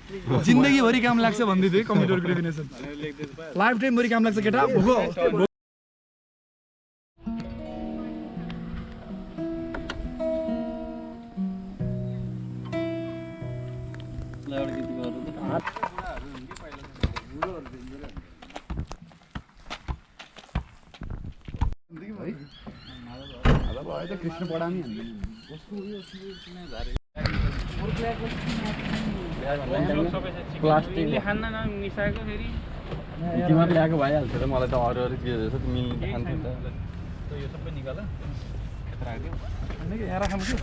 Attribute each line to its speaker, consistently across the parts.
Speaker 1: जिन्दगी भरि काम लाग्छ भन्दै थियो कम्प्युटरको डेफिनेसन लाइफ टाइम भरि काम लाग्छ केटा भोगो कृष्ण पढामी
Speaker 2: प्लास्टिकले खान्न नमिसाएको फेरि
Speaker 3: तिमीहरु ल्याएको भइहाल्छ र मलाई त अरु चिजहरु छ मिल्नु खान्थ्यो त
Speaker 2: यो सबै निकाल राख्दियो
Speaker 1: अनि के यहाँ राखौँ के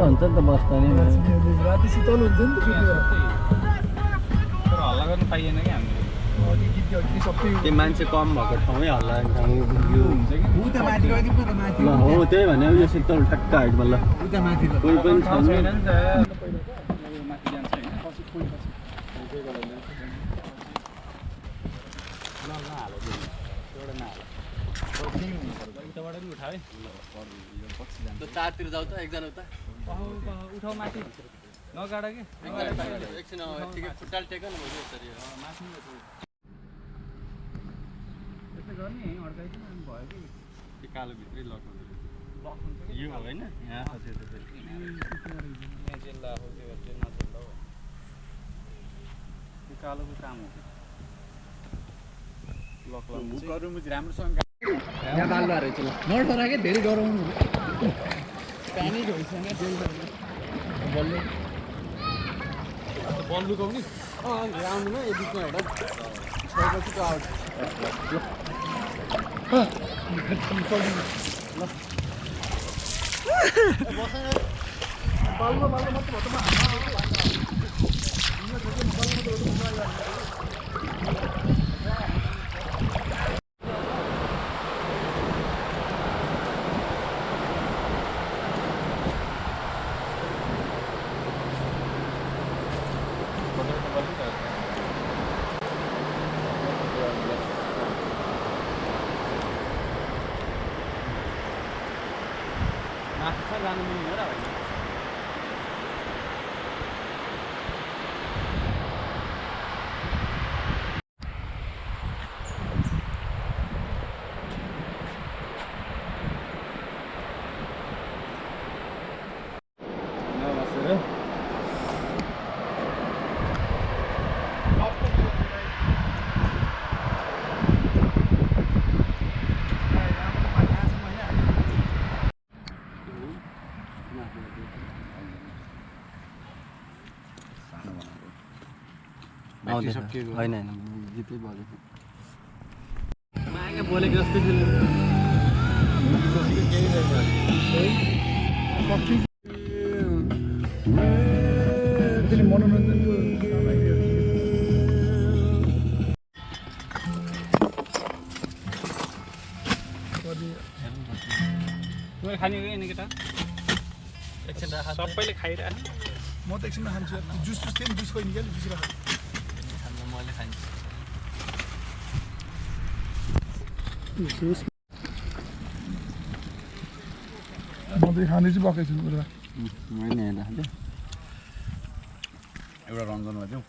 Speaker 3: हुन्छ नि त बस्दा नि
Speaker 1: राति शीतल हुन्छ नि त
Speaker 2: तर हल्ला गर्न पाइएन कि हामीले
Speaker 3: त्यो मान्छे कम भएको ठाउँमै हल्ला
Speaker 1: हुन्छ कि उ त माथि गइदिउँ न त माथि
Speaker 3: हो त्यही भने यो शीतल टक्क हाइटमा ल
Speaker 1: उ त माथि
Speaker 3: कोही पनि छैन
Speaker 2: नि त माथि जान्छ हैन पछि कोही पछि उताबाट नि उठा है
Speaker 3: त चारतिर जाऊ त एकजना उता
Speaker 2: उठाउ माथि नगाड के
Speaker 3: एकछिन ठिकै खुट्टाले टेक न भयो यसरी
Speaker 2: माथि त्यसै गर्ने अड्काइदिनु अनि भयो कि
Speaker 3: त्यो कालो भित्रै लक हुन्छ
Speaker 2: लक हुन्छ कि
Speaker 3: यो होइन यहाँ अझै त्यसरी
Speaker 2: यहाँ जेल्ला हो त्यो जेल्ला जेल्ला हो त्यो कालोको काम हो लक लक गरौँ राम्रोसँग
Speaker 1: यहाँ बाल्ला रहेछ ल नडरा के धेरै गराउनु पानी होइसँग बल्ले
Speaker 3: बल लुकाउने ग्राउन्डमा यो बिचमा एउटा छपछि त आउट
Speaker 1: बाल्लो बाल्लो मात्र भतमा
Speaker 2: माथि जानु मिल्दैन र होइन
Speaker 3: होइन होइन जितै भयो मागे बोलेको जस्तै थियो
Speaker 1: मनोरञ्जनको
Speaker 2: खाने हो कि केटा
Speaker 3: एकछिन राख
Speaker 2: सबैले खाइरह
Speaker 1: म त एकछिनमा खान्छु जुस जुस थियो नि जुस खोइ निकाल्नु जुस राख
Speaker 3: मैले खान्छु
Speaker 1: म त खाँदैछु बकै छु पुरा
Speaker 3: मैले हेर्दा एउटा रन्जनमा जाउँ